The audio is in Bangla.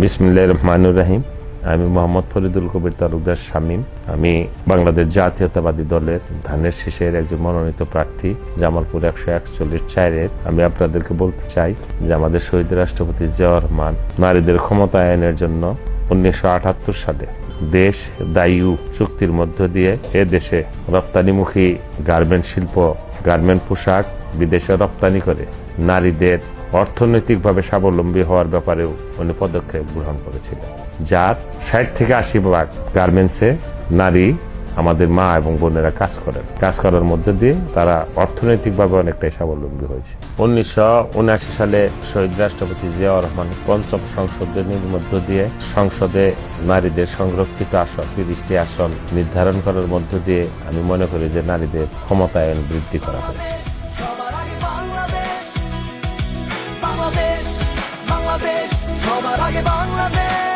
বিসমিল্লাহির রহমানির রহিম। আমি মোহাম্মদ ফরিদুল কবির তালুকদার শামীম। আমি বাংলাদেশ জাতীয়তাবাদী দলের ধানের শীষের একজন মনোনীত প্রার্থী, জামালপুর 141-4-এর। আমি আপনাদেরকে বলতে চাই যে আমাদের শহীদ রাষ্ট্রপতি জিয়াউর রহমান নারীদের ক্ষমতায়নের জন্য 1978 সালে দেশ দায়ু চুক্তির মধ্য দিয়ে এ দেশে রপ্তানিমুখী গার্মেন্ট শিল্প, গার্মেন্ট পোশাক বিদেশে রপ্তানি করে নারীদের অর্থনৈতিকভাবে স্বাবলম্বী হওয়ার ব্যাপারেও উনি পদক্ষেপ গ্রহণ করেছিলেন, যার 60 থেকে 80% গার্মেন্টসে নারী আমাদের মা এবং বোনেরা কাজ করার মধ্যে দিয়ে তারা অর্থনৈতিকভাবে অনেকটাই স্বাবলম্বী হয়েছে। 1979 সালে শহীদ রাষ্ট্রপতি জিয়াউর রহমান পঞ্চম সংশোধনীর মধ্য দিয়ে সংসদে নারীদের সংরক্ষিত আসন 30টি আসন নির্ধারণ করার মধ্য দিয়ে আমি মনে করি যে নারীদের ক্ষমতায়ন বৃদ্ধি করা হয়েছে। বাংলাদেশ সবার আগে বাংলাদেশ।